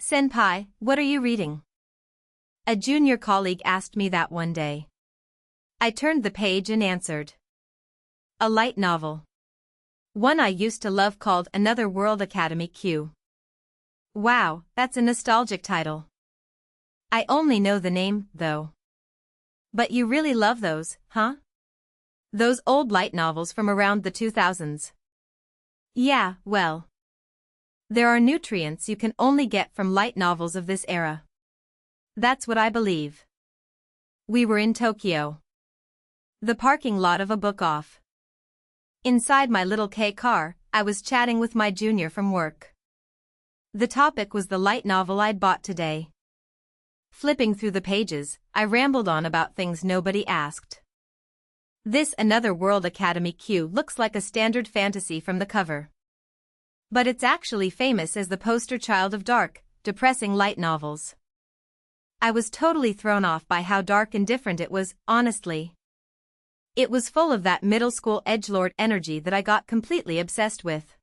Senpai, what are you reading? A junior colleague asked me that one day. I turned the page and answered. A light novel. One I used to love called Another World Academy Q. Wow, that's a nostalgic title. I only know the name, though. But you really love those, huh? Those old light novels from around the 2000s. Yeah, well. There are nutrients you can only get from light novels of this era. That's what I believe. We were in Tokyo. The parking lot of a book off. Inside my little K car, I was chatting with my junior from work. The topic was the light novel I'd bought today. Flipping through the pages, I rambled on about things nobody asked. This Another World Academy Q looks like a standard fantasy from the cover. But it's actually famous as the poster child of dark, depressing light novels. I was totally thrown off by how dark and different it was, honestly. It was full of that middle school edgelord energy that I got completely obsessed with.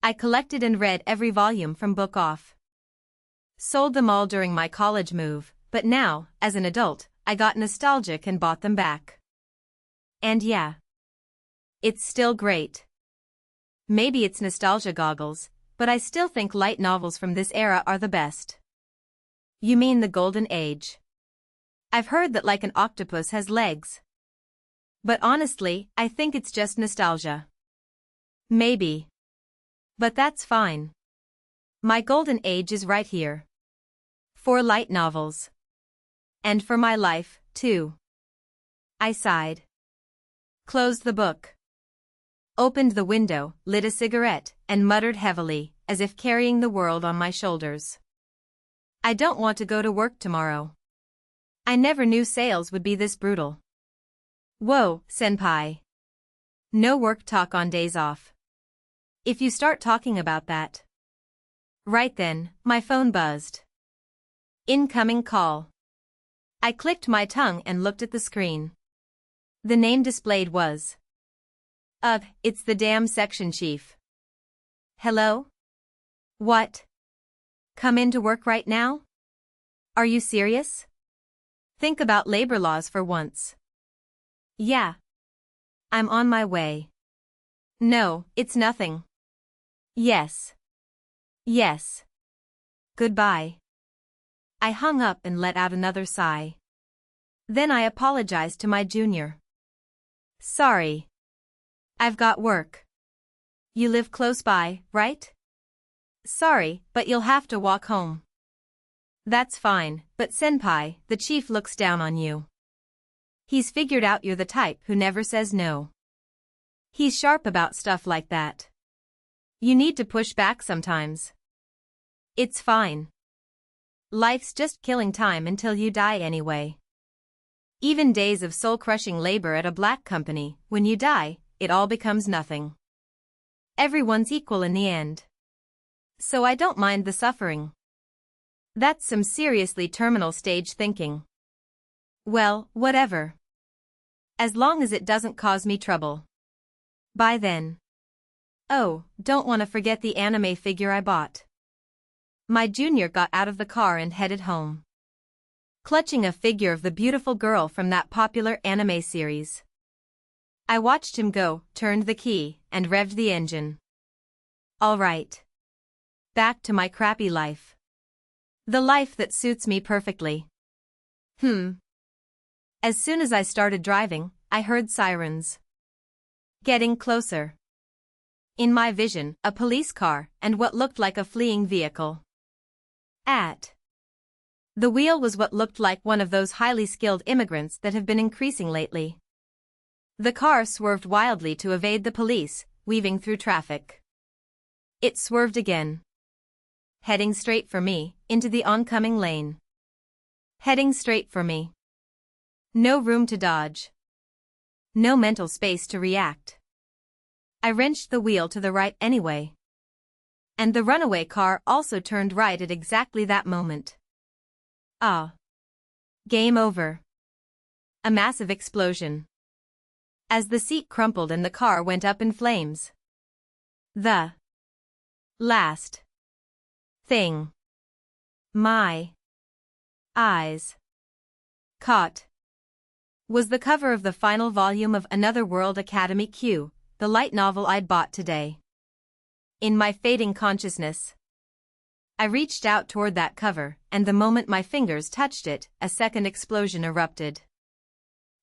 I collected and read every volume from book off. Sold them all during my college move, but now, as an adult, I got nostalgic and bought them back. And yeah. It's still great. Maybe it's nostalgia goggles, but I still think light novels from this era are the best. You mean the golden age? I've heard that like an octopus has legs. But honestly, I think it's just nostalgia. Maybe. But that's fine. My golden age is right here. For light novels. And for my life, too. I sighed. Closed the book. Opened the window, lit a cigarette, and muttered heavily, as if carrying the world on my shoulders. I don't want to go to work tomorrow. I never knew sales would be this brutal. Whoa, senpai. No work talk on days off. If you start talking about that. Right then, my phone buzzed. Incoming call. I clicked my tongue and looked at the screen. The name displayed was. It's the damn section chief. Hello? What? Come into work right now? Are you serious? Think about labor laws for once. Yeah. I'm on my way. No, it's nothing. Yes. Yes. Goodbye. I hung up and let out another sigh. Then I apologized to my junior. Sorry. I've got work. You live close by, right? Sorry, but you'll have to walk home. That's fine, but senpai, the chief looks down on you. He's figured out you're the type who never says no. He's sharp about stuff like that. You need to push back sometimes. It's fine. Life's just killing time until you die anyway. Even days of soul-crushing labor at a black company, when you die, it all becomes nothing. Everyone's equal in the end. So I don't mind the suffering. That's some seriously terminal stage thinking. Well, whatever. As long as it doesn't cause me trouble. Bye then. Oh, don't want to forget the anime figure I bought. My junior got out of the car and headed home. Clutching a figure of the beautiful girl from that popular anime series. I watched him go, turned the key, and revved the engine. All right. Back to my crappy life. The life that suits me perfectly. As soon as I started driving, I heard sirens. Getting closer. In my vision, a police car and what looked like a fleeing vehicle. At the wheel was what looked like one of those highly skilled immigrants that have been increasing lately. The car swerved wildly to evade the police, weaving through traffic. It swerved again. Heading straight for me, into the oncoming lane. Heading straight for me. No room to dodge. No mental space to react. I wrenched the wheel to the right anyway. And the runaway car also turned right at exactly that moment. Ah. Game over. A massive explosion. As the seat crumpled and the car went up in flames. The last thing My eyes caught was the cover of the final volume of Another World Academy Q, the light novel I'd bought today. In my fading consciousness, I reached out toward that cover, and the moment my fingers touched it, a second explosion erupted.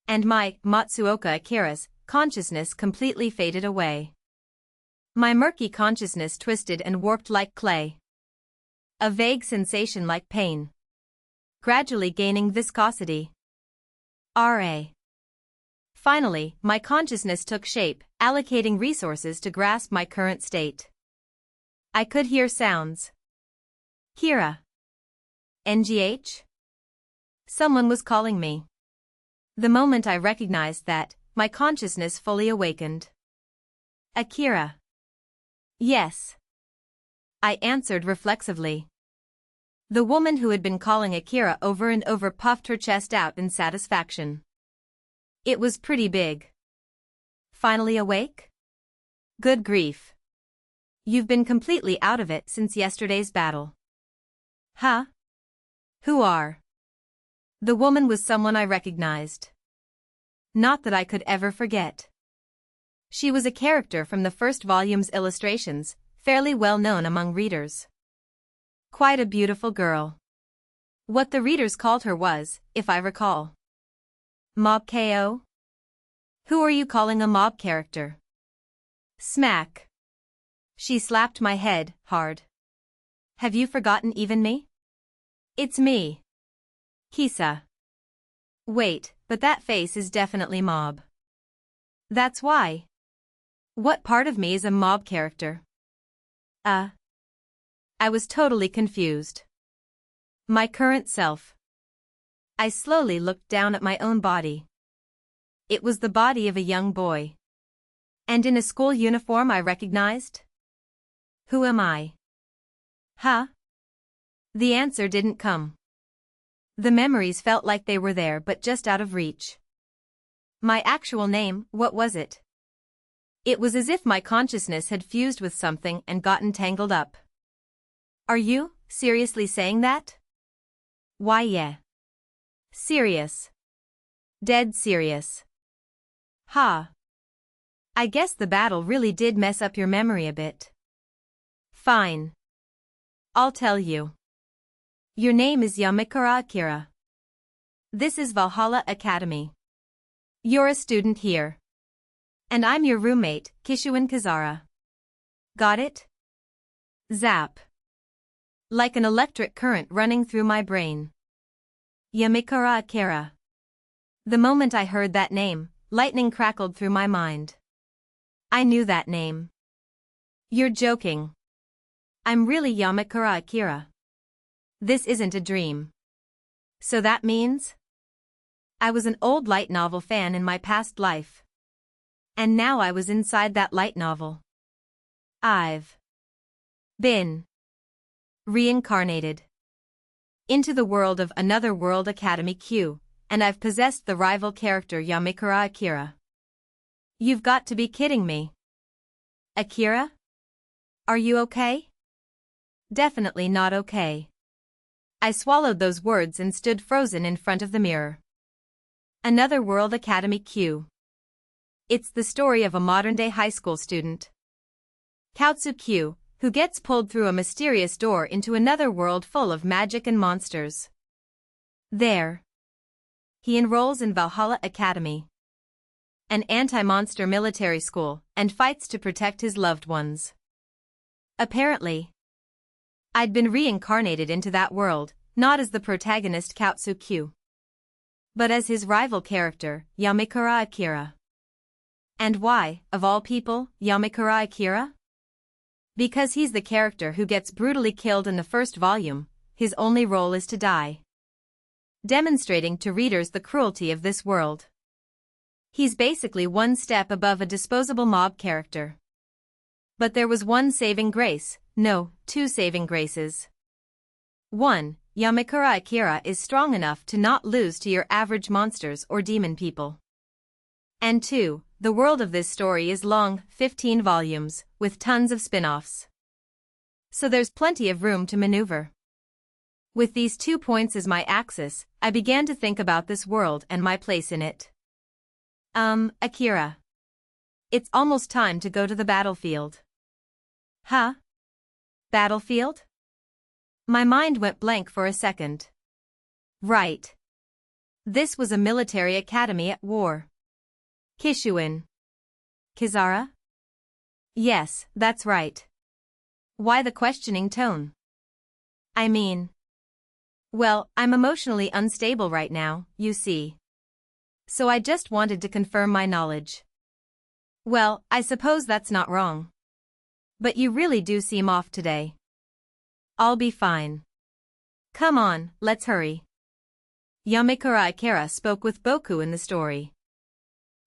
And my Matsuoka Akira's consciousness completely faded away. My murky consciousness twisted and warped like clay. A vague sensation like pain, gradually gaining viscosity. R.A. Finally, my consciousness took shape, allocating resources to grasp my current state. I could hear sounds. Kira. NGH? Someone was calling me. The moment I recognized that, my consciousness fully awakened. Akira. Yes. I answered reflexively. The woman who had been calling Akira over and over puffed her chest out in satisfaction. It was pretty big. Finally awake? Good grief. You've been completely out of it since yesterday's battle. Huh? Who are? The woman was someone I recognized. Not that I could ever forget. She was a character from the first volume's illustrations, fairly well known among readers. Quite a beautiful girl. What the readers called her was, if I recall, Mob KO? Who are you calling a mob character? Smack. She slapped my head, hard. Have you forgotten even me? It's me. Kisa. Wait, but that face is definitely mob. That's why. What part of me is a mob character? I was totally confused. My current self. I slowly looked down at my own body. It was the body of a young boy. And in a school uniform I recognized? Who am I? Huh? The answer didn't come. The memories felt like they were there but just out of reach. My actual name, what was it? It was as if my consciousness had fused with something and gotten tangled up. Are you seriously saying that? Why, yeah. Serious. Dead serious. Ha. I guess the battle really did mess up your memory a bit. Fine. I'll tell you. Your name is Yamikura Akira. This is Valhalla Academy. You're a student here. And I'm your roommate, Kishuin Kazara. Got it? Zap. Like an electric current running through my brain. Yamikura Akira. The moment I heard that name, lightning crackled through my mind. I knew that name. You're joking. I'm really Yamikura Akira. This isn't a dream. So that means? I was an old light novel fan in my past life. And now I was inside that light novel. I've been reincarnated into the world of Another World Academy Q, and I've possessed the rival character Yamikura Akira. You've got to be kidding me. Akira? Are you okay? Definitely not okay. I swallowed those words and stood frozen in front of the mirror. Another World Academy Q. It's the story of a modern-day high school student, Kaotsu Q, who gets pulled through a mysterious door into another world full of magic and monsters. There, he enrolls in Valhalla Academy, an anti-monster military school, and fights to protect his loved ones. Apparently, I'd been reincarnated into that world, not as the protagonist Kaotsu Q, but as his rival character, Yamikura Akira. And why, of all people, Yamikura Akira? Because he's the character who gets brutally killed in the first volume. His only role is to die, demonstrating to readers the cruelty of this world. He's basically one step above a disposable mob character. But there was one saving grace, no, two saving graces. 1. Yamikura Akira is strong enough to not lose to your average monsters or demon people. And 2. The world of this story is long, 15 volumes, with tons of spin-offs. So there's plenty of room to maneuver. With these 2 points as my axis, I began to think about this world and my place in it. Akira. It's almost time to go to the battlefield. Huh? Battlefield? My mind went blank for a second. Right. This was a military academy at war. Kishuin. Kizara? Yes, that's right. Why the questioning tone? I mean... Well, I'm emotionally unstable right now, you see. So I just wanted to confirm my knowledge. Well, I suppose that's not wrong. But you really do seem off today. I'll be fine. Come on, let's hurry. Yamekura Ikera spoke with Boku in the story.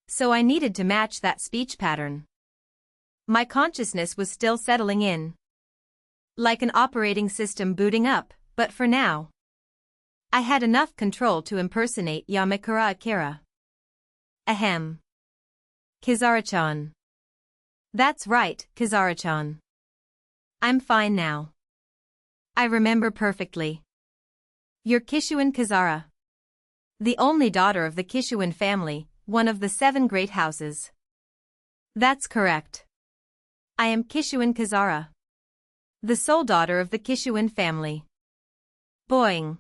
So I needed to match that speech pattern. My consciousness was still settling in. Like an operating system booting up, but for now. I had enough control to impersonate Yamekura Ikera. Ahem. Kizara-chan. That's right, Kizara-chan. I'm fine now. I remember perfectly. You're Kishuin Kizara. The only daughter of the Kishuin family, one of the 7 great houses. That's correct. I am Kishuin Kizara. The sole daughter of the Kishuin family. Boing.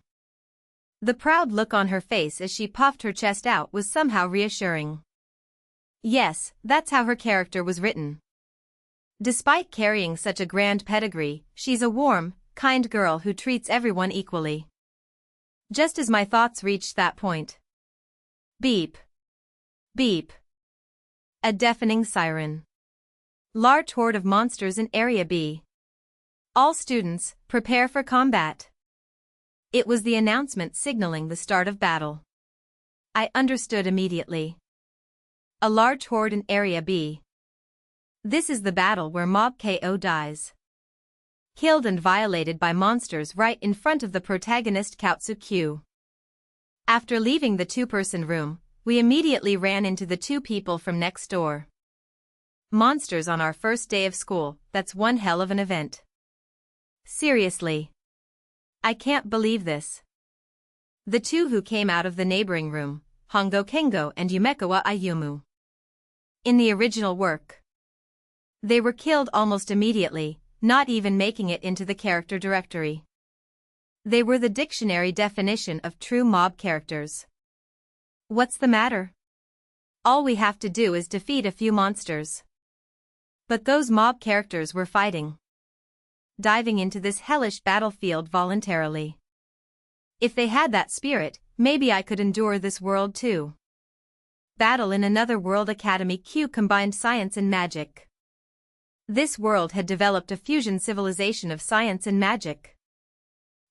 The proud look on her face as she puffed her chest out was somehow reassuring. Yes, that's how her character was written. Despite carrying such a grand pedigree, she's a warm, kind girl who treats everyone equally. Just as my thoughts reached that point. Beep. Beep. A deafening siren. Large horde of monsters in Area B. All students, prepare for combat. It was the announcement signaling the start of battle. I understood immediately. A large horde in Area B. This is the battle where Mob KO dies. Killed and violated by monsters right in front of the protagonist Kaotsukyu. After leaving the 2-person room, we immediately ran into the 2 people from next door. Monsters on our first day of school, that's one hell of an event. Seriously. I can't believe this. The 2 who came out of the neighboring room, Hongo Kengo and Yumekawa Ayumu. In the original work. They were killed almost immediately, not even making it into the character directory. They were the dictionary definition of true mob characters. What's the matter? All we have to do is defeat a few monsters. But those mob characters were fighting. Diving into this hellish battlefield voluntarily. If they had that spirit, maybe I could endure this world too. Battle in Another World Academy Q combined science and magic. This world had developed a fusion civilization of science and magic.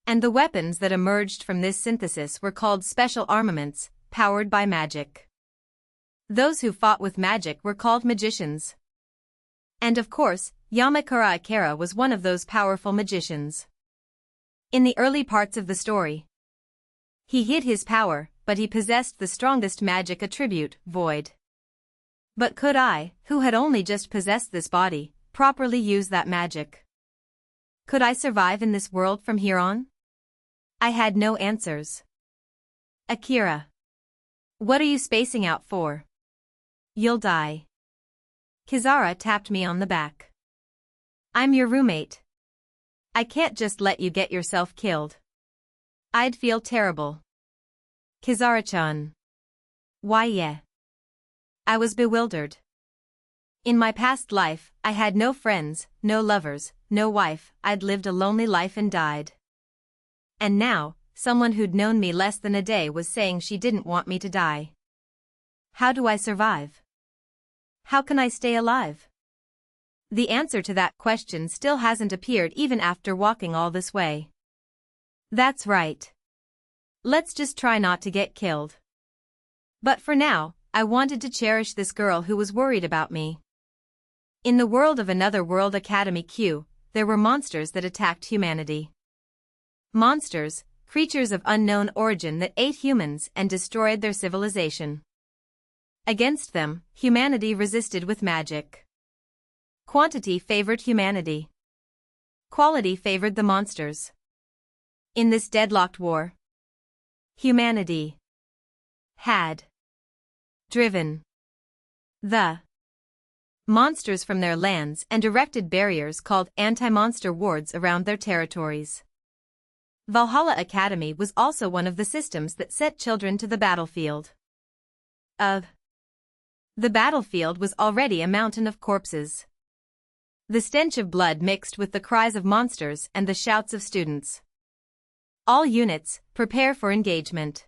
And the weapons that emerged from this synthesis were called special armaments, powered by magic. Those who fought with magic were called magicians. And of course, Yamakura Ikera was one of those powerful magicians. In the early parts of the story, he hid his power, but he possessed the strongest magic attribute, void. But could I, who had only just possessed this body, properly use that magic? Could I survive in this world from here on? I had no answers. Akira. What are you spacing out for? You'll die. Kizara tapped me on the back. I'm your roommate. I can't just let you get yourself killed. I'd feel terrible. Kizara-chan. Why yeah? I was bewildered. In my past life, I had no friends, no lovers, no wife, I'd lived a lonely life and died. And now, someone who'd known me less than a day was saying she didn't want me to die. How do I survive? How can I stay alive? The answer to that question still hasn't appeared even after walking all this way. That's right. Let's just try not to get killed. But for now, I wanted to cherish this girl who was worried about me. In the world of Another World Academy Q, there were monsters that attacked humanity. Monsters, creatures of unknown origin that ate humans and destroyed their civilization. Against them, humanity resisted with magic. Quantity favored humanity. Quality favored the monsters. In this deadlocked war, humanity had driven the monsters from their lands and erected barriers called anti-monster wards around their territories. Valhalla Academy was also one of the systems that sent children to the battlefield. The battlefield was already a mountain of corpses. The stench of blood mixed with the cries of monsters and the shouts of students. All units, prepare for engagement.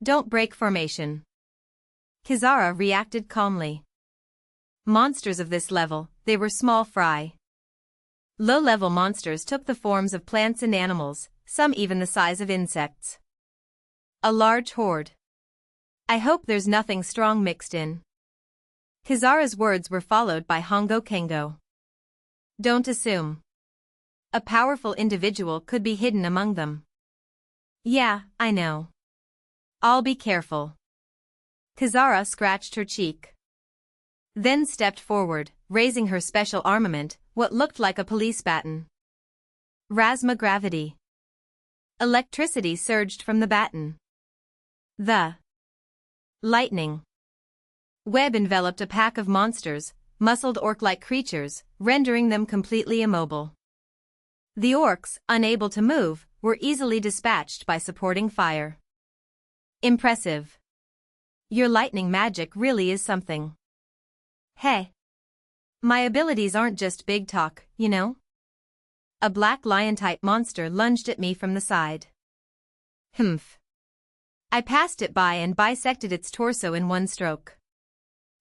Don't break formation. Kizara reacted calmly. Monsters of this level, they were small fry. Low-level monsters took the forms of plants and animals, some even the size of insects. A large horde. I hope there's nothing strong mixed in. Kizara's words were followed by Hongo Kengo. Don't assume. A powerful individual could be hidden among them. Yeah, I know. I'll be careful. Kizara scratched her cheek. Then stepped forward, raising her special armament, what looked like a police baton. Rasma gravity. Electricity surged from the baton. The lightning web enveloped a pack of monsters, muscled orc-like creatures, rendering them completely immobile. The orcs, unable to move, were easily dispatched by supporting fire. Impressive. Your lightning magic really is something. Hey. My abilities aren't just big talk, you know? A black lion-type monster lunged at me from the side. Humph. I passed it by and bisected its torso in one stroke.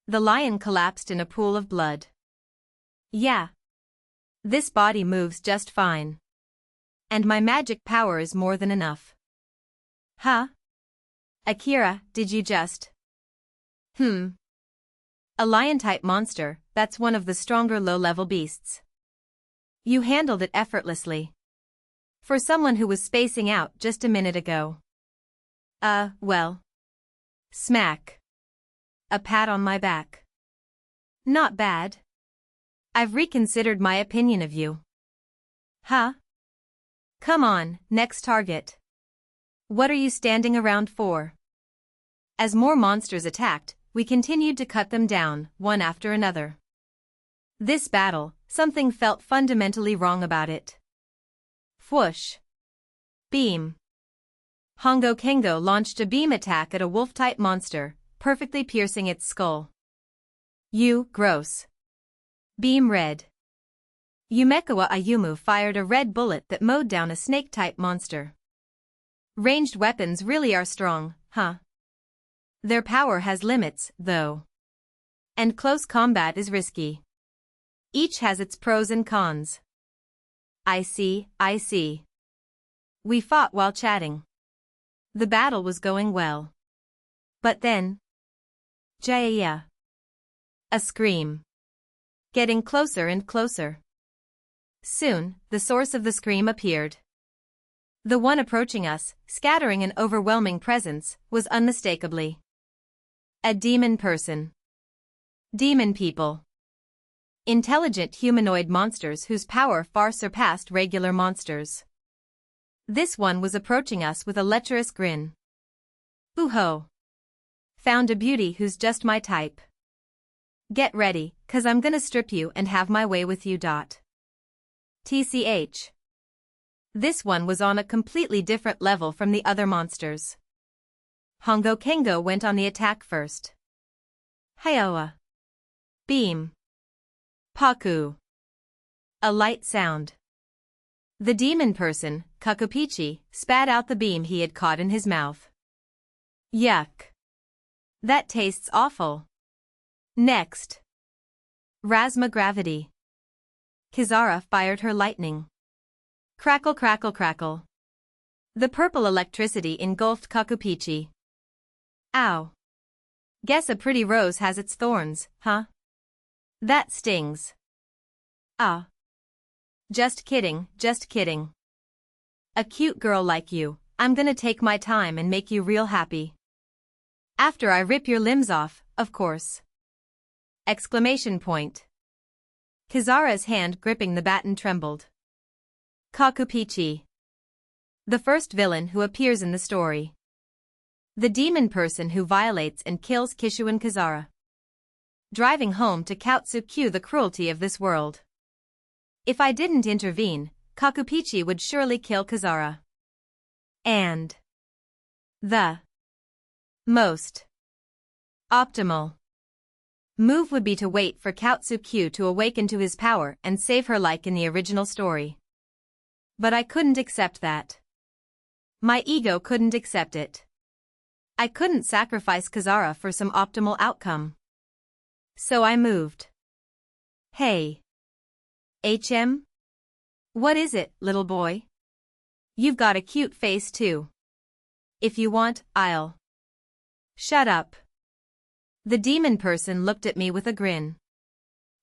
The lion collapsed in a pool of blood. Yeah. This body moves just fine. And my magic power is more than enough. Huh? Akira, did you just... A lion-type monster, that's one of the stronger low-level beasts. You handled it effortlessly. For someone who was spacing out just a minute ago. Well. Smack. A pat on my back. Not bad. I've reconsidered my opinion of you. Huh? Come on, next target. What are you standing around for? As more monsters attacked, we continued to cut them down, one after another. This battle, something felt fundamentally wrong about it. Whoosh. Beam. Hongo Kengo launched a beam attack at a wolf-type monster, perfectly piercing its skull. Gross. Beam red. Yumekawa Ayumu fired a red bullet that mowed down a snake-type monster. Ranged weapons really are strong, huh? Their power has limits, though. And close combat is risky. Each has its pros and cons. I see. We fought while chatting. The battle was going well. But then... Jaya. A scream. Getting closer and closer. Soon, the source of the scream appeared. The one approaching us, scattering an overwhelming presence, was unmistakably a demon person. Demon people. Intelligent humanoid monsters whose power far surpassed regular monsters. This one was approaching us with a lecherous grin. Ooh-ho. Found a beauty who's just my type. Get ready, 'cause I'm gonna strip you and have my way with you. TCH. This one was on a completely different level from the other monsters. Hongo Kengo went on the attack first. Hyoa. Beam. Paku. A light sound. The demon person, Kakupichi, spat out the beam he had caught in his mouth. Yuck. That tastes awful. Next. Rasma gravity. Kizara fired her lightning. Crackle crackle crackle. The purple electricity engulfed Kakupichi. Ow. Guess a pretty rose has its thorns, huh? That stings. Ah. Just kidding. A cute girl like you, I'm gonna take my time and make you real happy. After I rip your limbs off, of course. Exclamation point. Kizara's hand gripping the baton trembled. Kakupichi. The first villain who appears in the story. The demon person who violates and kills Kishu and Kazara. Driving home to Katsukyu the cruelty of this world. If I didn't intervene, Kakupichi would surely kill Kazara. And the most optimal move would be to wait for Katsukyu to awaken to his power and save her like in the original story. But I couldn't accept that. My ego couldn't accept it. I couldn't sacrifice Kazara for some optimal outcome. So I moved. Hey. HM? What is it, little boy? You've got a cute face too. If you want, I'll. Shut up. The demon person looked at me with a grin.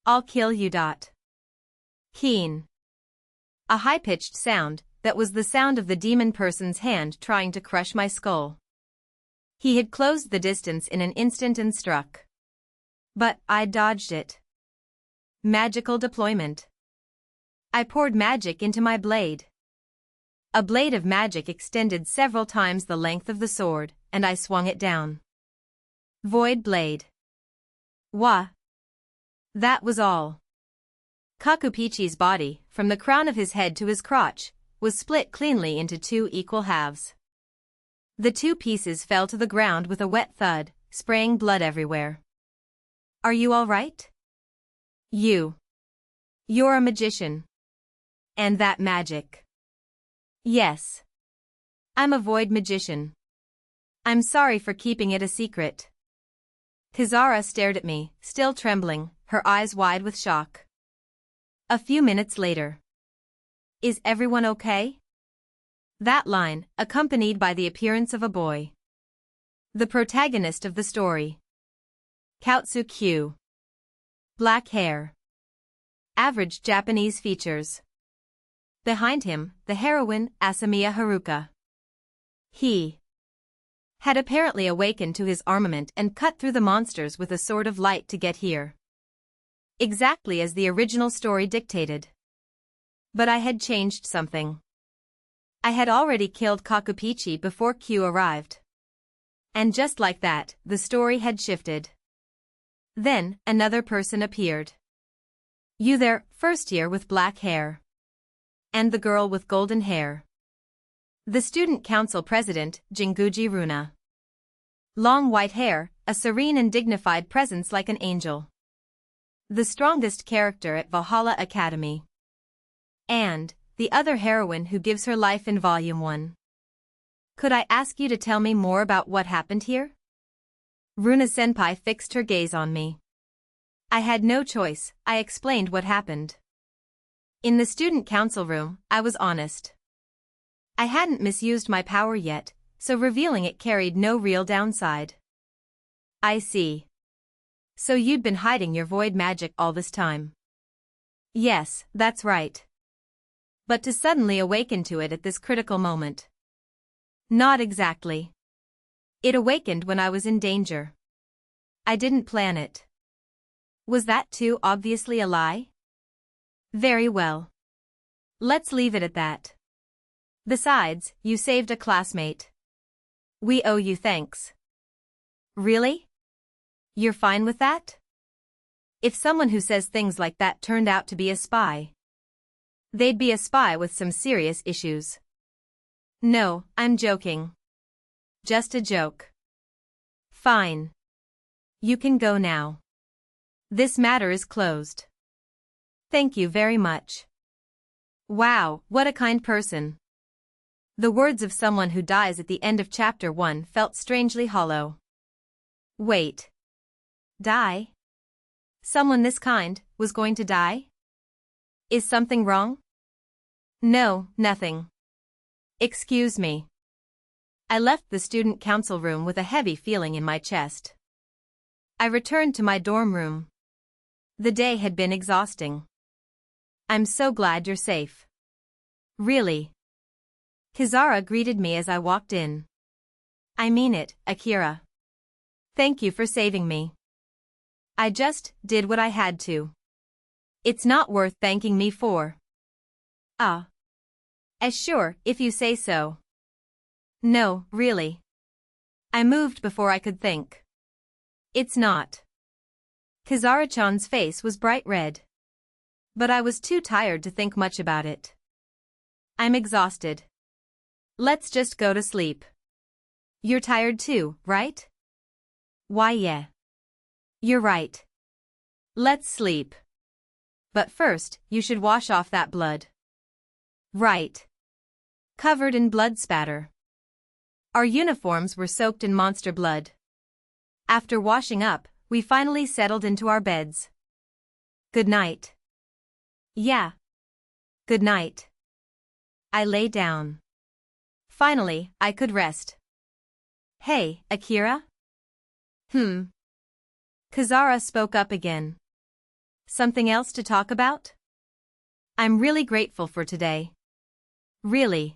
I'll kill you. Keen. A high-pitched sound, that was the sound of the demon person's hand trying to crush my skull. He had closed the distance in an instant and struck. But I dodged it. Magical deployment. I poured magic into my blade. A blade of magic extended several times the length of the sword, and I swung it down. Void blade. Wah. That was all. Kakupichi's body, from the crown of his head to his crotch, was split cleanly into 2 equal halves. The 2 pieces fell to the ground with a wet thud, spraying blood everywhere. Are you all right? You're a magician. And that magic. Yes. I'm a void magician. I'm sorry for keeping it a secret. Kazara stared at me, still trembling, her eyes wide with shock. A few minutes later. Is everyone okay? That line, accompanied by the appearance of a boy. The protagonist of the story. Katsukyu. Black hair. Average Japanese features. Behind him, the heroine, Asamiya Haruka. He had apparently awakened to his armament and cut through the monsters with a sword of light to get here. Exactly as the original story dictated. But I had changed something. I had already killed Kakupichi before Q arrived. And just like that, the story had shifted. Then, another person appeared. You there, first year with black hair. And the girl with golden hair. The student council president, Jinguji Runa. Long white hair, a serene and dignified presence like an angel. The strongest character at Valhalla Academy. And the other heroine who gives her life in Volume 1. Could I ask you to tell me more about what happened here? Runa-senpai fixed her gaze on me. I had no choice, I explained what happened. In the student council room, I was honest. I hadn't misused my power yet, so revealing it carried no real downside. I see. So you'd been hiding your void magic all this time? Yes, that's right. But to suddenly awaken to it at this critical moment. Not exactly. It awakened when I was in danger. I didn't plan it. Was that too obviously a lie? Very well. Let's leave it at that. Besides, you saved a classmate. We owe you thanks. Really? You're fine with that? If someone who says things like that turned out to be a spy, they'd be a spy with some serious issues. No, I'm joking. Just a joke. Fine. You can go now. This matter is closed. Thank you very much. Wow, what a kind person. The words of someone who dies at the end of Chapter 1 felt strangely hollow. Wait. Die? Someone this kind was going to die? Is something wrong? No, nothing. Excuse me. I left the student council room with a heavy feeling in my chest. I returned to my dorm room. The day had been exhausting. I'm so glad you're safe. Really. Kizara greeted me as I walked in. I mean it, Akira. Thank you for saving me. I just did what I had to. It's not worth thanking me for. Ah. Sure, if you say so. No, really. I moved before I could think. It's not. Kizara-chan's face was bright red. But I was too tired to think much about it. I'm exhausted. Let's just go to sleep. You're tired too, right? Why yeah. You're right. Let's sleep. But first, you should wash off that blood. Right. Covered in blood spatter. Our uniforms were soaked in monster blood. After washing up, we finally settled into our beds. Good night. Yeah. Good night. I lay down. Finally, I could rest. Hey, Akira? Kizara spoke up again. Something else to talk about? I'm really grateful for today. Really?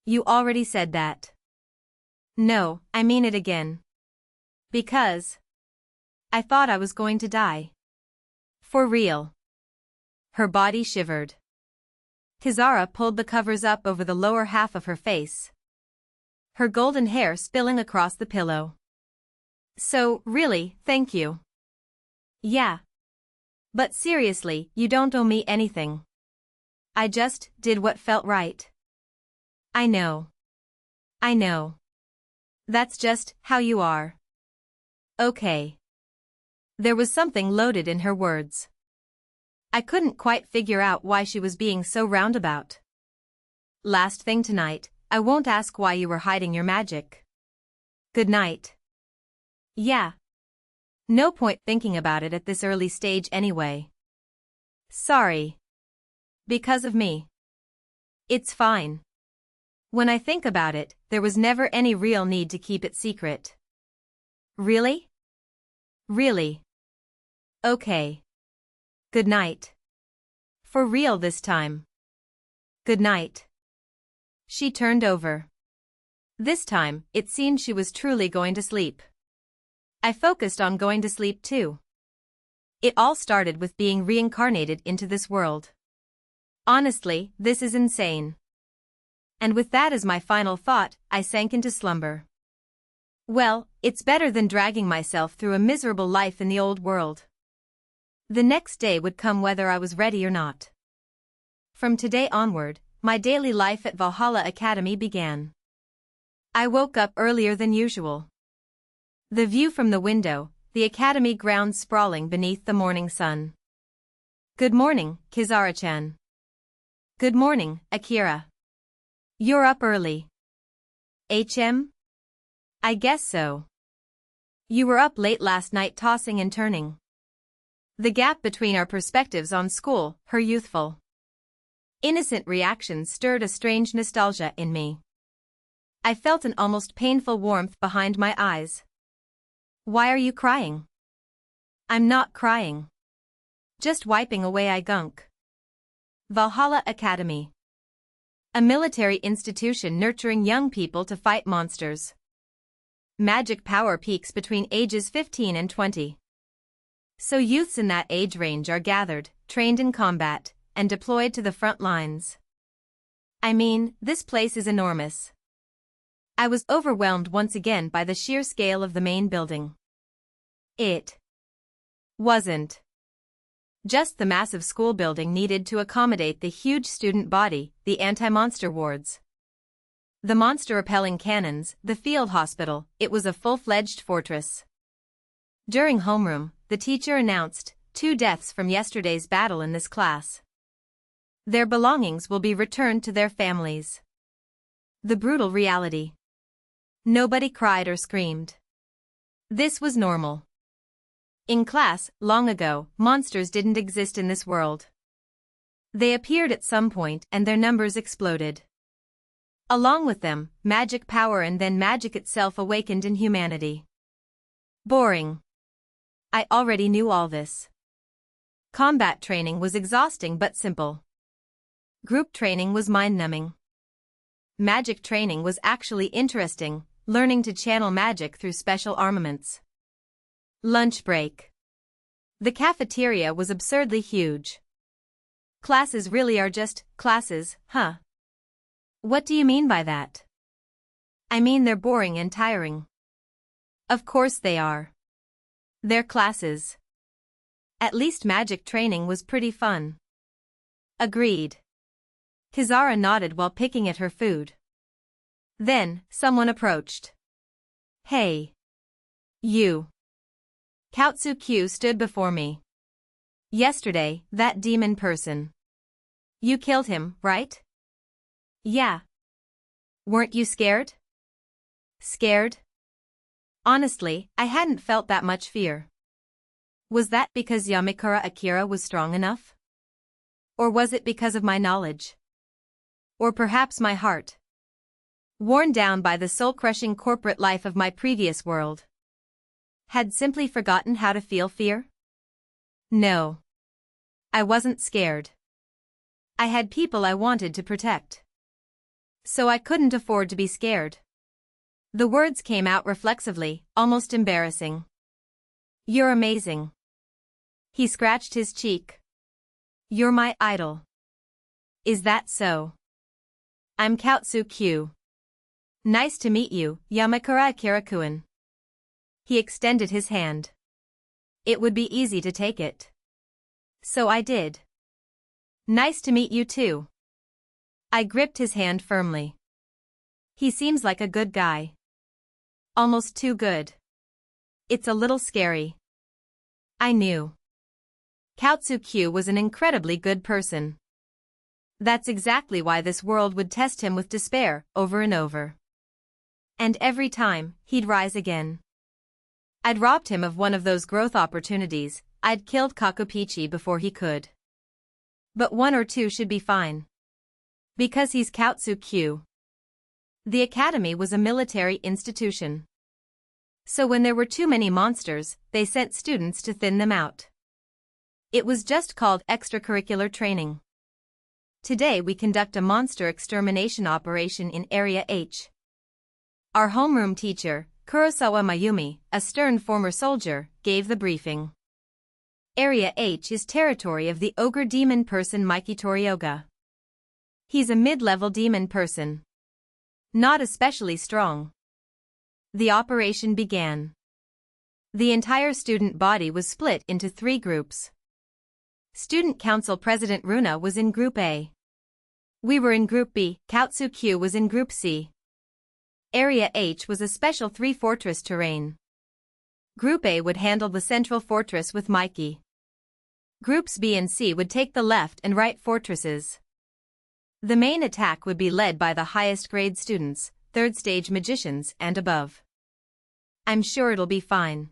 You already said that. No, I mean it again. Because I thought I was going to die. For real. Her body shivered. Kizara pulled the covers up over the lower half of her face. Her golden hair spilling across the pillow. So, really, thank you. Yeah. But seriously, you don't owe me anything. I just did what felt right. I know. I know. That's just how you are. Okay. There was something loaded in her words. I couldn't quite figure out why she was being so roundabout. Last thing tonight, I won't ask why you were hiding your magic. Good night. Yeah. No point thinking about it at this early stage anyway. Sorry. Because of me. It's fine. When I think about it, there was never any real need to keep it secret. Really? Really? Okay. Good night. For real this time. Good night. She turned over. This time, it seemed she was truly going to sleep. I focused on going to sleep too. It all started with being reincarnated into this world. Honestly, this is insane. And with that as my final thought, I sank into slumber. Well, it's better than dragging myself through a miserable life in the old world. The next day would come whether I was ready or not. From today onward, my daily life at Valhalla Academy began. I woke up earlier than usual. The view from the window, the academy grounds sprawling beneath the morning sun. Good morning, Kizara-chan. Good morning, Akira. You're up early. HM? I guess so. You were up late last night tossing and turning. The gap between our perspectives on school, her youthful, innocent reactions stirred a strange nostalgia in me. I felt an almost painful warmth behind my eyes. Why are you crying? I'm not crying. Just wiping away I gunk. Valhalla Academy. A military institution nurturing young people to fight monsters. Magic power peaks between ages 15 and 20. So youths in that age range are gathered, trained in combat, and deployed to the front lines. I mean, this place is enormous. I was overwhelmed once again by the sheer scale of the main building. It wasn't just the massive school building needed to accommodate the huge student body, the anti-monster wards, the monster-repelling cannons, the field hospital. It was a full-fledged fortress. During homeroom, the teacher announced 2 deaths from yesterday's battle in this class. Their belongings will be returned to their families. The brutal reality. Nobody cried or screamed. This was normal. In class, long ago, monsters didn't exist in this world. They appeared at some point and their numbers exploded. Along with them, magic power and then magic itself awakened in humanity. Boring. I already knew all this. Combat training was exhausting but simple. Group training was mind-numbing. Magic training was actually interesting, learning to channel magic through special armaments. Lunch break. The cafeteria was absurdly huge. Classes really are just classes, huh? What do you mean by that? I mean they're boring and tiring. Of course they are. They're classes. At least magic training was pretty fun. Agreed. Kizara nodded while picking at her food. Then, someone approached. Hey. You. Kaotsu Q stood before me. Yesterday, that demon person. You killed him, right? Yeah. Weren't you scared? Scared? Honestly, I hadn't felt that much fear. Was that because Yamikura Akira was strong enough? Or was it because of my knowledge? Or perhaps my heart? Worn down by the soul-crushing corporate life of my previous world. Had simply forgotten how to feel fear? No. I wasn't scared. I had people I wanted to protect. So I couldn't afford to be scared. The words came out reflexively, almost embarrassing. You're amazing. He scratched his cheek. You're my idol. Is that so? I'm Kaotsu Q. Nice to meet you, Yamakura Akira-kun. He extended his hand. It would be easy to take it. So I did. Nice to meet you too. I gripped his hand firmly. He seems like a good guy. Almost too good. It's a little scary. I knew. Kaotsu Q was an incredibly good person. That's exactly why this world would test him with despair, over and over. And every time, he'd rise again. I'd robbed him of one of those growth opportunities, I'd killed Kakupichi before he could. But one or two should be fine. Because he's Kaotsu Q. The academy was a military institution. So when there were too many monsters, they sent students to thin them out. It was just called extracurricular training. Today we conduct a monster extermination operation in Area H. Our homeroom teacher, Kurosawa Mayumi, a stern former soldier, gave the briefing. Area H is territory of the ogre demon person Mikey Torioga. He's a mid-level demon person. Not especially strong. The operation began. The entire student body was split into 3 groups. Student Council President Runa was in Group A. We were in Group B, Kaotsu Q was in Group C. Area H was a special 3-fortress terrain. Group A would handle the central fortress with Mikey. Groups B and C would take the left and right fortresses. The main attack would be led by the highest grade students, 3rd stage magicians and above. I'm sure it'll be fine.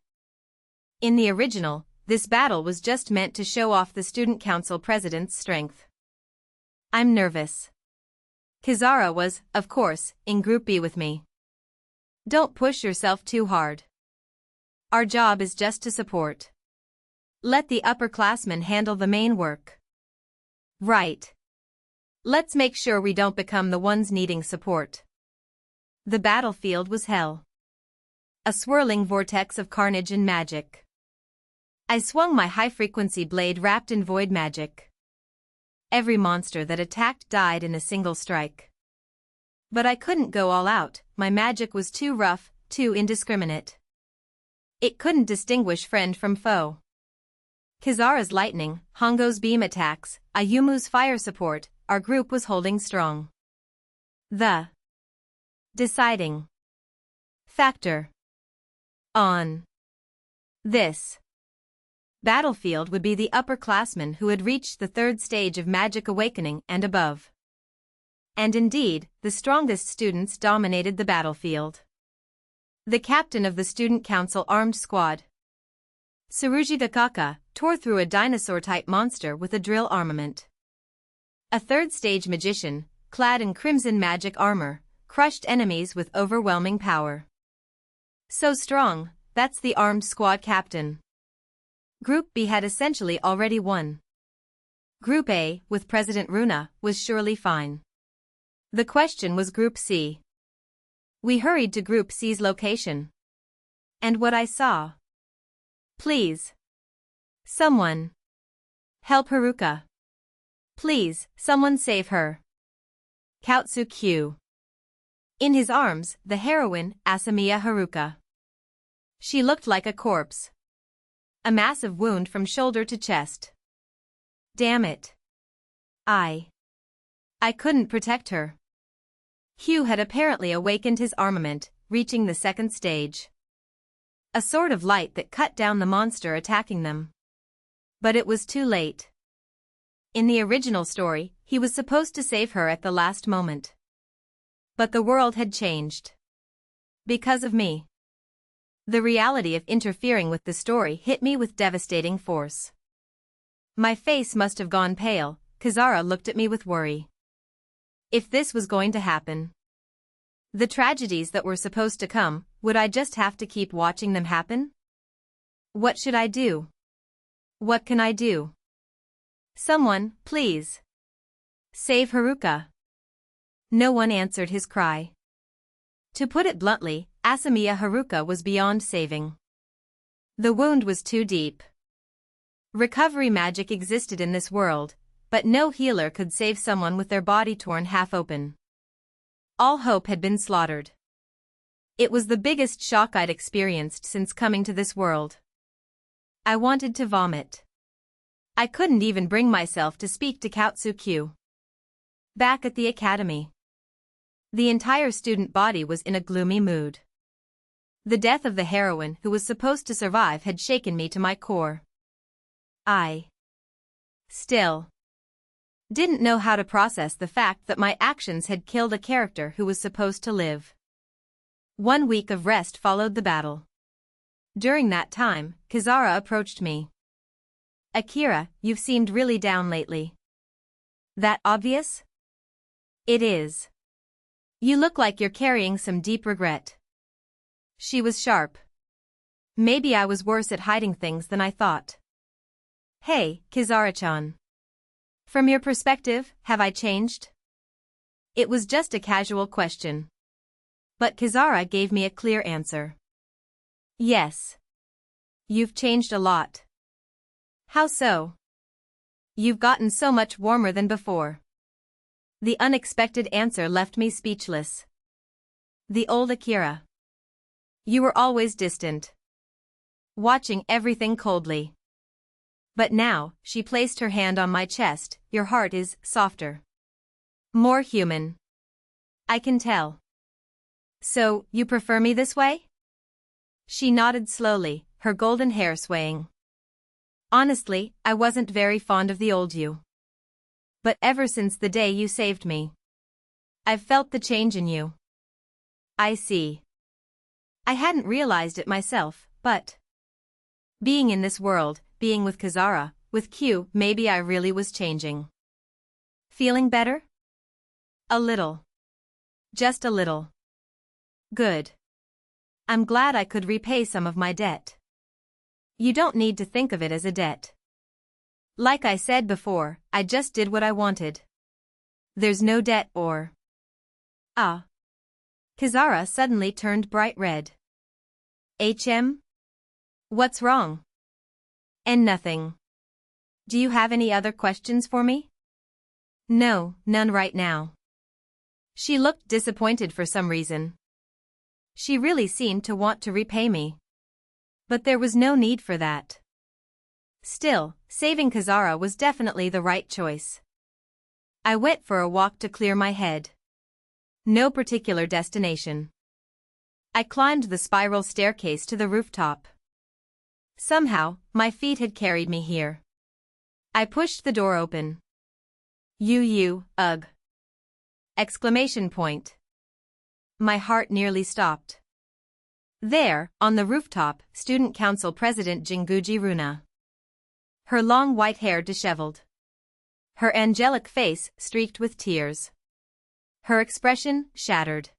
In the original, this battle was just meant to show off the student council president's strength. I'm nervous. Kizara was, of course, in Group B with me. Don't push yourself too hard. Our job is just to support. Let the upperclassmen handle the main work. Right. Let's make sure we don't become the ones needing support. The battlefield was hell. A swirling vortex of carnage and magic. I swung my high-frequency blade wrapped in void magic. Every monster that attacked died in a single strike. But I couldn't go all out, my magic was too rough, too indiscriminate. It couldn't distinguish friend from foe. Kizara's lightning, Hongo's beam attacks, Ayumu's fire support, our group was holding strong. The deciding factor on this battlefield would be the upperclassmen who had reached the 3rd stage of magic awakening and above. And indeed, the strongest students dominated the battlefield. The captain of the student council armed squad, Tsurugi Gakaka, tore through a dinosaur-type monster with a drill armament. A 3rd stage magician, clad in crimson magic armor, crushed enemies with overwhelming power. So strong, that's the armed squad captain. Group B had essentially already won. Group A, with President Runa, was surely fine. The question was Group C. We hurried to Group C's location. And what I saw. Please. Someone. Help Haruka. Please, someone save her. Kaotsukyu. In his arms, the heroine, Asamiya Haruka. She looked like a corpse. A massive wound from shoulder to chest. Damn it. I couldn't protect her. Hugh had apparently awakened his armament, reaching the second stage. A sort of light that cut down the monster attacking them. But it was too late. In the original story, he was supposed to save her at the last moment. But the world had changed. Because of me. The reality of interfering with the story hit me with devastating force. My face must have gone pale. Kazara looked at me with worry. If this was going to happen, the tragedies that were supposed to come, would I just have to keep watching them happen? What should I do? What can I do? Someone, please. Save Haruka. No one answered his cry. To put it bluntly, Asamiya Haruka was beyond saving. The wound was too deep. Recovery magic existed in this world, but no healer could save someone with their body torn half open. All hope had been slaughtered. It was the biggest shock I'd experienced since coming to this world. I wanted to vomit. I couldn't even bring myself to speak to Kaotsukyu. Back at the academy, the entire student body was in a gloomy mood. The death of the heroine who was supposed to survive had shaken me to my core. I still didn't know how to process the fact that my actions had killed a character who was supposed to live. 1 week of rest followed the battle. During that time, Kazara approached me. Akira, you've seemed really down lately. That obvious? It is. You look like you're carrying some deep regret. She was sharp. Maybe I was worse at hiding things than I thought. Hey, Kazara-chan. From your perspective, have I changed? It was just a casual question. But Kazara gave me a clear answer. Yes. You've changed a lot. How so? You've gotten so much warmer than before. The unexpected answer left me speechless. The old Akira. You were always distant. Watching everything coldly. But now, she placed her hand on my chest, your heart is softer. More human. I can tell. So, you prefer me this way? She nodded slowly, her golden hair swaying. Honestly, I wasn't very fond of the old you. But ever since the day you saved me, I've felt the change in you. I see. I hadn't realized it myself, but being in this world, being with Kazara, with Q, maybe I really was changing. Feeling better? A little. Just a little. Good. I'm glad I could repay some of my debt. You don't need to think of it as a debt. Like I said before, I just did what I wanted. There's no debt or... Ah. Kazara suddenly turned bright red. What's wrong? And nothing. Do you have any other questions for me? No, none right now. She looked disappointed for some reason. She really seemed to want to repay me. But there was no need for that. Still, saving Kazara was definitely the right choice. I went for a walk to clear my head. No particular destination. I climbed the spiral staircase to the rooftop. Somehow, my feet had carried me here. I pushed the door open. Ugh. Exclamation point. My heart nearly stopped. There, on the rooftop, Student Council President Jinguji Runa. Her long white hair disheveled. Her angelic face streaked with tears. Her expression shattered.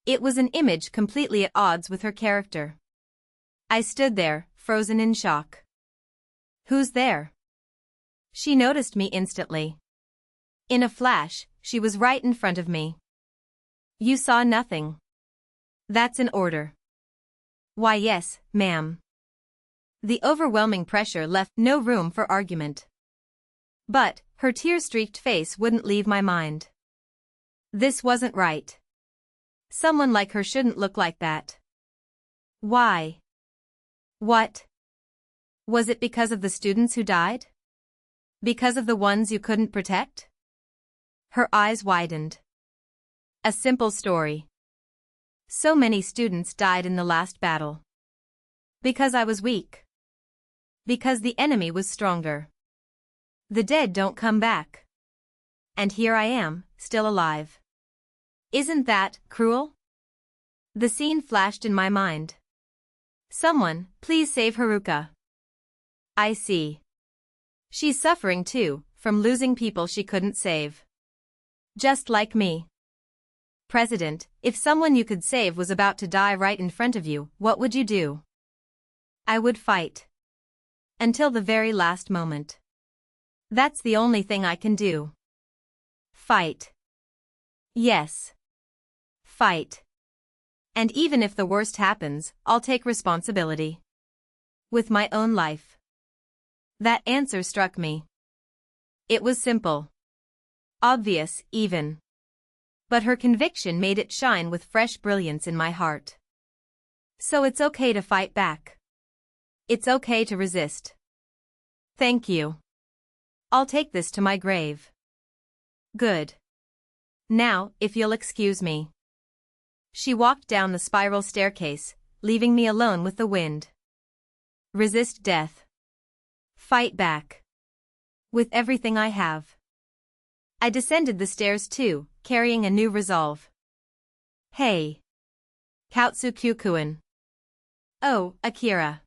It was an image completely at odds with her character. I stood there, frozen in shock. Who's there? She noticed me instantly. In a flash, she was right in front of me. You saw nothing. That's an order. Why yes, ma'am. The overwhelming pressure left no room for argument. But, her tear-streaked face wouldn't leave my mind. This wasn't right. Someone like her shouldn't look like that. Why? What? Was it because of the students who died? Because of the ones you couldn't protect? Her eyes widened. A simple story. So many students died in the last battle. Because I was weak. Because the enemy was stronger. The dead don't come back. And here I am, still alive. Isn't that cruel? The scene flashed in my mind. Someone, please save Haruka. I see. She's suffering too, from losing people she couldn't save. Just like me. President, if someone you could save was about to die right in front of you, what would you do? I would fight. Until the very last moment. That's the only thing I can do. Fight. Yes. Fight. And even if the worst happens, I'll take responsibility. With my own life. That answer struck me. It was simple. Obvious, even. But her conviction made it shine with fresh brilliance in my heart. So it's okay to fight back. It's okay to resist. Thank you. I'll take this to my grave. Good. Now, if you'll excuse me. She walked down the spiral staircase, leaving me alone with the wind. Resist death. Fight back. With everything I have. I descended the stairs too, carrying a new resolve. Hey. Kaotsu Kyukuen. Oh, Akira.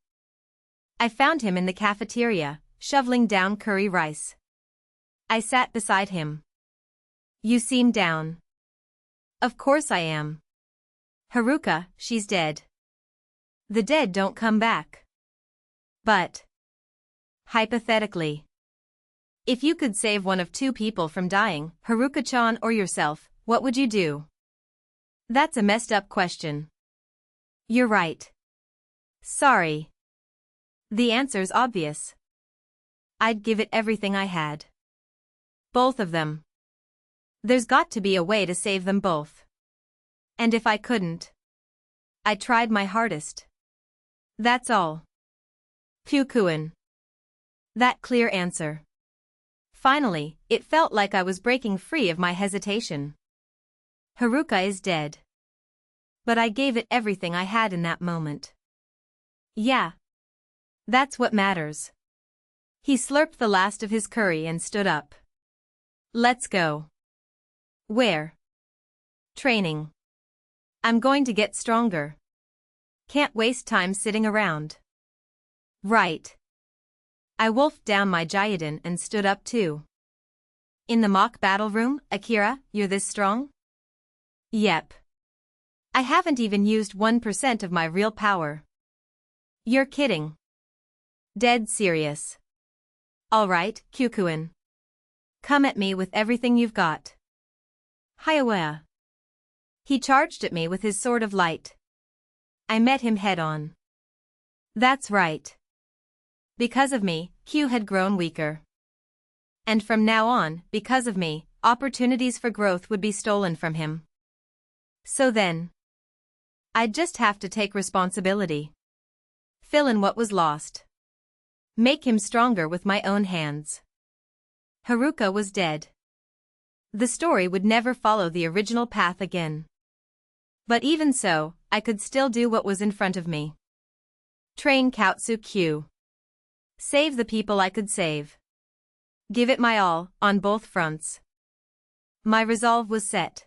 I found him in the cafeteria, shoveling down curry rice. I sat beside him. You seem down. Of course I am. Haruka, she's dead. The dead don't come back. But. Hypothetically. If you could save one of two people from dying, Haruka-chan or yourself, what would you do? That's a messed up question. You're right. Sorry. The answer's obvious. I'd give it everything I had. Both of them. There's got to be a way to save them both. And if I couldn't, I tried my hardest. That's all. Kyukuen. That clear answer. Finally, it felt like I was breaking free of my hesitation. Haruka is dead. But I gave it everything I had in that moment. Yeah. That's what matters. He slurped the last of his curry and stood up. Let's go. Where? Training. I'm going to get stronger. Can't waste time sitting around. Right. I wolfed down my Gyudin and stood up too. In the mock battle room, Akira, you're this strong? Yep. I haven't even used 1% of my real power. You're kidding. Dead serious. All right, Kyukuen. Come at me with everything you've got. Hiawea. He charged at me with his sword of light. I met him head on. That's right. Because of me, Q had grown weaker. And from now on, because of me, opportunities for growth would be stolen from him. So then, I'd just have to take responsibility. Fill in what was lost. Make him stronger with my own hands. Haruka was dead. The story would never follow the original path again. But even so, I could still do what was in front of me. Train Kaotsu Q. Save the people I could save. Give it my all, on both fronts. My resolve was set.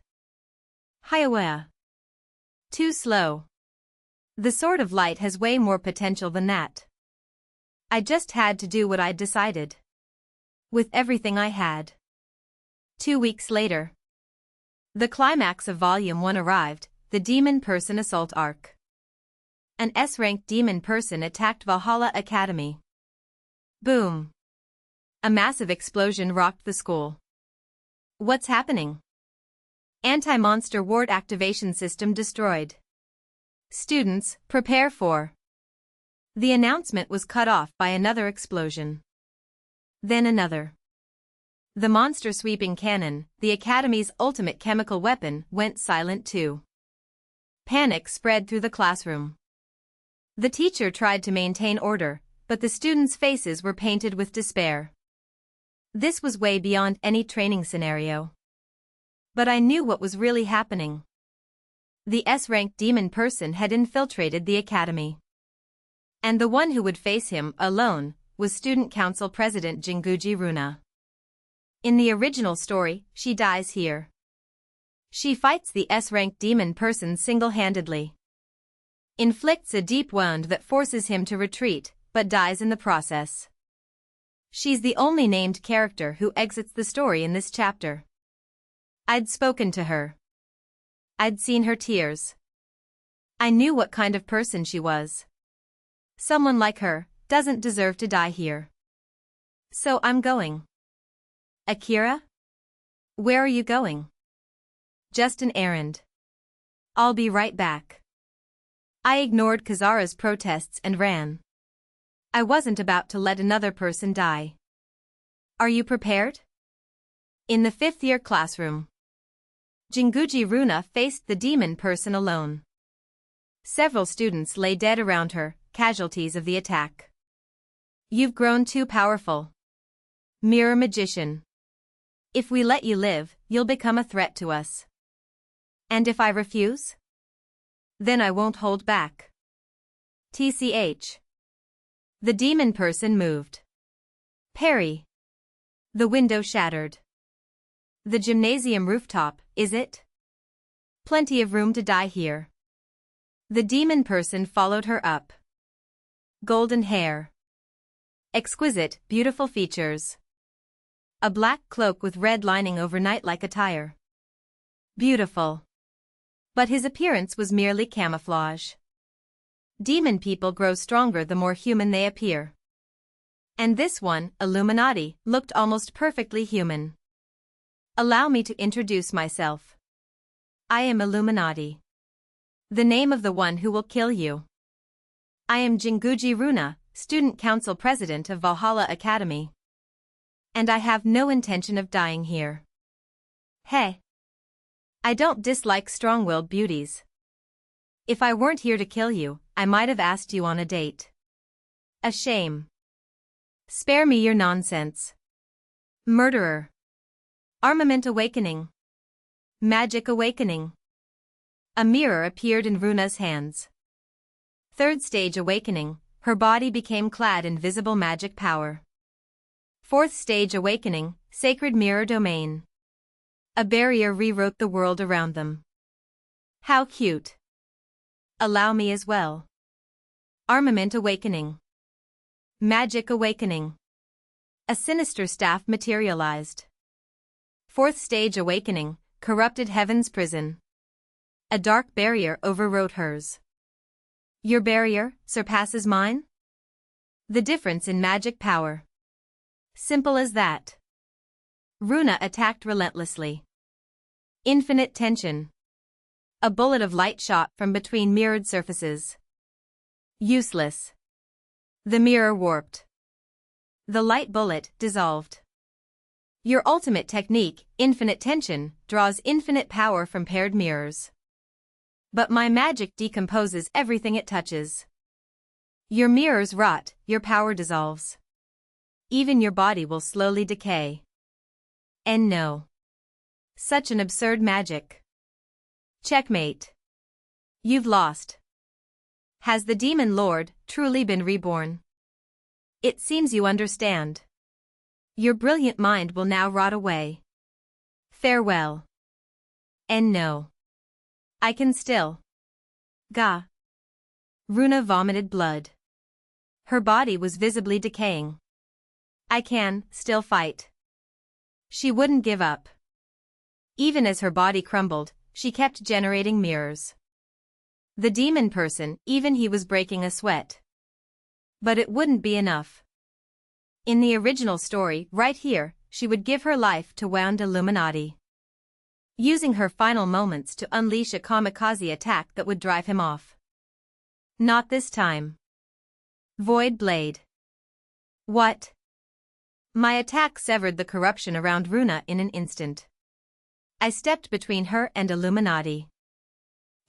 Hiawea. Too slow. The Sword of Light has way more potential than that. I just had to do what I'd decided. With everything I had. 2 weeks later. The climax of Volume 1 arrived, the Demon Person Assault Arc. An S-ranked demon person attacked Valhalla Academy. Boom. A massive explosion rocked the school. What's happening? Anti-monster ward activation system destroyed. Students, prepare for. The announcement was cut off by another explosion. Then another. The monster sweeping cannon, the Academy's ultimate chemical weapon, went silent too. Panic spread through the classroom. The teacher tried to maintain order, but the students' faces were painted with despair. This was way beyond any training scenario. But I knew what was really happening. The S-rank demon person had infiltrated the academy. And the one who would face him alone was Student Council President Jinguji Runa. In the original story, she dies here. She fights the S-rank demon person single-handedly. Inflicts a deep wound that forces him to retreat, but dies in the process. She's the only named character who exits the story in this chapter. I'd spoken to her. I'd seen her tears. I knew what kind of person she was. Someone like her doesn't deserve to die here. So I'm going. Akira? Where are you going? Just an errand. I'll be right back. I ignored Kazara's protests and ran. I wasn't about to let another person die. Are you prepared? In the fifth-year classroom, Jinguji Runa faced the demon person alone. Several students lay dead around her, casualties of the attack. You've grown too powerful. Mirror magician. If we let you live, you'll become a threat to us. And if I refuse? Then I won't hold back. TCH. The demon person moved. Parry. The window shattered. The gymnasium rooftop, is it? Plenty of room to die here. The demon person followed her up. Golden hair. Exquisite, beautiful features. A black cloak with red lining over night-like attire. Beautiful. But his appearance was merely camouflage. Demon people grow stronger the more human they appear. And this one, Illuminati, looked almost perfectly human. Allow me to introduce myself. I am Illuminati. The name of the one who will kill you. I am Jinguji Runa, Student Council President of Valhalla Academy. And I have no intention of dying here. Hey. I don't dislike strong-willed beauties. If I weren't here to kill you, I might have asked you on a date. A shame. Spare me your nonsense. Murderer. Armament awakening. Magic awakening. A mirror appeared in Runa's hands. Third stage awakening, her body became clad in visible magic power. Fourth stage awakening, sacred mirror domain. A barrier rewrote the world around them. How cute. Allow me as well. Armament awakening. Magic awakening. A sinister staff materialized. Fourth stage awakening, corrupted heaven's prison. A dark barrier overrode hers. Your barrier surpasses mine? The difference in magic power. Simple as that. Runa attacked relentlessly. Infinite tension. A bullet of light shot from between mirrored surfaces. Useless. The mirror warped. The light bullet dissolved. Your ultimate technique, infinite tension, draws infinite power from paired mirrors. But my magic decomposes everything it touches. Your mirrors rot, your power dissolves. Even your body will slowly decay. And no. Such an absurd magic. Checkmate. You've lost. Has the Demon Lord truly been reborn? It seems you understand. Your brilliant mind will now rot away. Farewell. And no. I can still. Ga. Runa vomited blood. Her body was visibly decaying. I can still fight. She wouldn't give up. Even as her body crumbled, she kept generating mirrors. The demon person, even he was breaking a sweat. But it wouldn't be enough. In the original story, right here, she would give her life to Wound Illuminati. Using her final moments to unleash a kamikaze attack that would drive him off. Not this time. Void Blade. What? My attack severed the corruption around Runa in an instant. I stepped between her and Illuminati.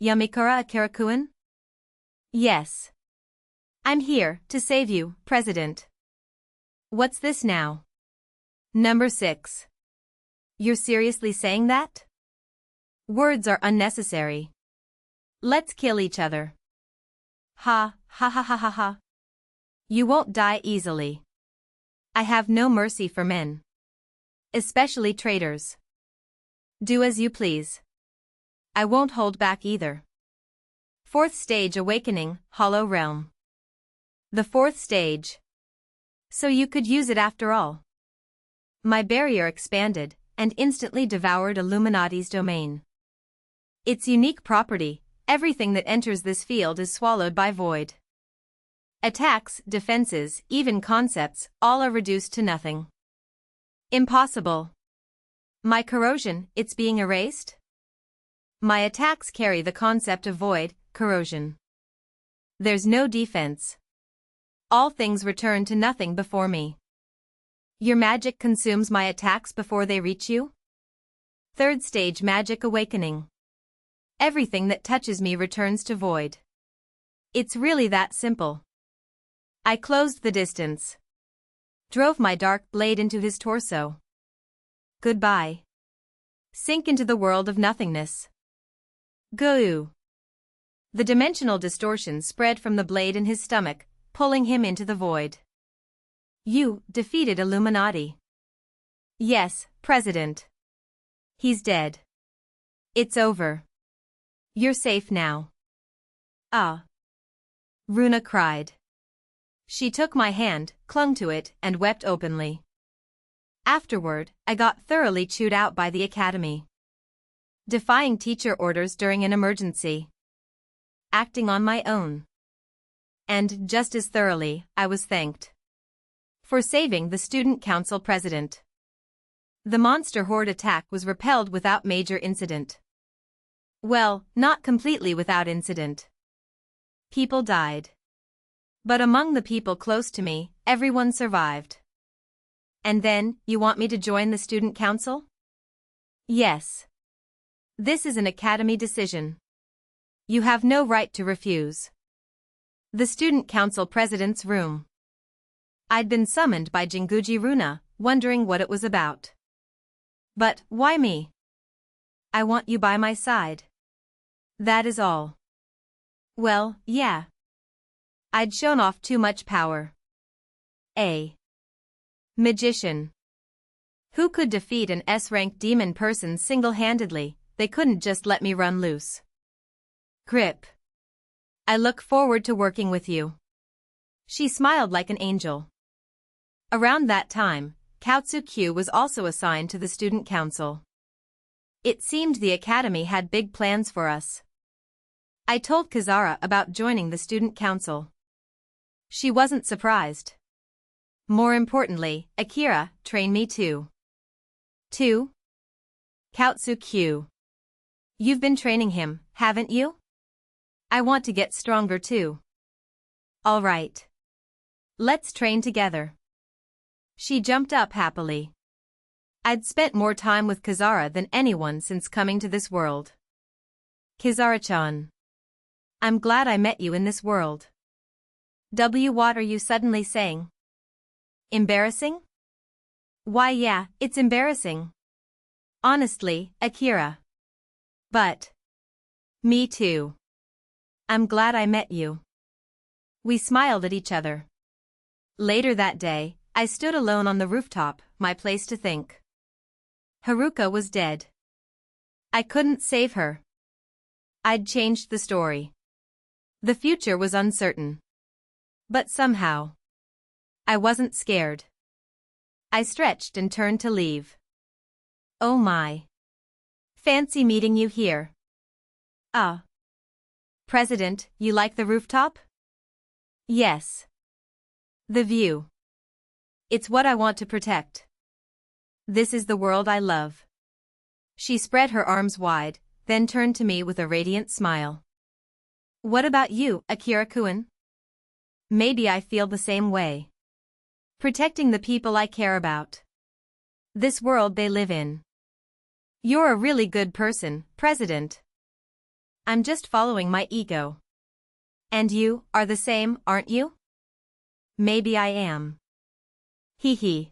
Yamikara Akira-kun? Yes. I'm here to save you, President. What's this now? Number 6. You're seriously saying that? Words are unnecessary. Let's kill each other. Ha, ha ha ha ha ha. You won't die easily. I have no mercy for men. Especially traitors. Do as you please. I won't hold back either. 4th stage awakening, Hollow Realm. The 4th stage. So you could use it after all. My barrier expanded, and instantly devoured Illuminati's domain. Its unique property, everything that enters this field is swallowed by void. Attacks, defenses, even concepts, all are reduced to nothing. Impossible. My corrosion, it's being erased? My attacks carry the concept of void, corrosion. There's no defense. All things return to nothing before me. Your magic consumes my attacks before they reach you? 3rd stage magic awakening. Everything that touches me returns to void. It's really that simple. I closed the distance. Drove my dark blade into his torso. Goodbye. Sink into the world of nothingness. Go. The dimensional distortion spread from the blade in his stomach, pulling him into the void. You defeated Illuminati. Yes, President. He's dead. It's over. You're safe now. Ah. Runa cried. She took my hand, clung to it, and wept openly. Afterward, I got thoroughly chewed out by the academy. Defying teacher orders during an emergency. Acting on my own. And, just as thoroughly, I was thanked. For saving the student council president. The monster horde attack was repelled without major incident. Well, not completely without incident. People died. But among the people close to me, everyone survived. And then, you want me to join the student council? Yes. This is an academy decision. You have no right to refuse. The student council president's room. I'd been summoned by Jinguji Runa, wondering what it was about. But, why me? I want you by my side. That is all. Well, yeah. I'd shown off too much power. A magician. Who could defeat an S-rank demon person single-handedly? They couldn't just let me run loose. Grip. I look forward to working with you. She smiled like an angel. Around that time, Kaotsu-Q was also assigned to the student council. It seemed the academy had big plans for us. I told Kizara about joining the student council. She wasn't surprised. More importantly, Akira trained me too. 2. Kaotsu-Q. You've been training him, haven't you? I want to get stronger too. All right. Let's train together. She jumped up happily. I'd spent more time with Kizara than anyone since coming to this world. Kizara-chan. I'm glad I met you in this world. What are you suddenly saying? Embarrassing? Why yeah, it's embarrassing. Honestly, Akira. But. Me too. I'm glad I met you. We smiled at each other. Later that day, I stood alone on the rooftop, my place to think. Haruka was dead. I couldn't save her. I'd changed the story. The future was uncertain. But somehow, I wasn't scared. I stretched and turned to leave. Oh my. Fancy meeting you here. Ah. President, you like the rooftop? Yes. The view. It's what I want to protect. This is the world I love. She spread her arms wide, then turned to me with a radiant smile. What about you, Akira-kun? Maybe I feel the same way. Protecting the people I care about. This world they live in. You're a really good person, President. I'm just following my ego. And you are the same, aren't you? Maybe I am. Hee hee.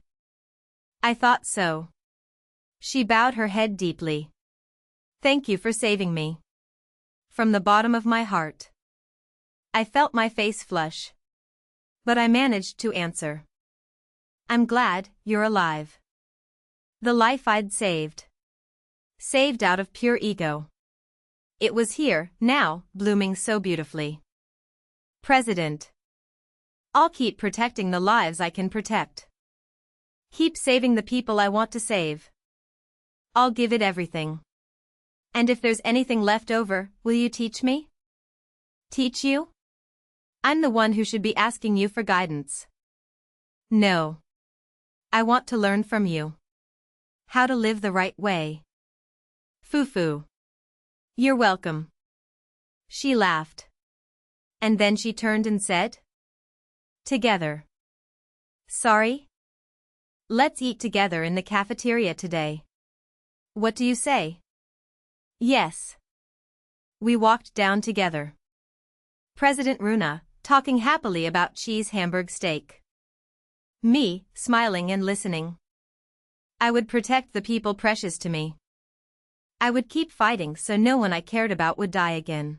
I thought so. She bowed her head deeply. Thank you for saving me. From the bottom of my heart. I felt my face flush. But I managed to answer. I'm glad you're alive. The life I'd saved. Saved out of pure ego. It was here, now, blooming so beautifully. President. I'll keep protecting the lives I can protect. Keep saving the people I want to save. I'll give it everything. And if there's anything left over, will you teach me? Teach you? I'm the one who should be asking you for guidance. No. I want to learn from you. How to live the right way. Foo-foo. You're welcome. She laughed. And then she turned and said? Together. Sorry? Let's eat together in the cafeteria today. What do you say? Yes. We walked down together. President Runa, talking happily about cheese Hamburg steak. Me, smiling and listening. I would protect the people precious to me. I would keep fighting so no one I cared about would die again.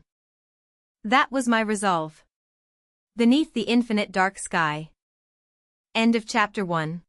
That was my resolve. Beneath the infinite dark sky. End of chapter 1.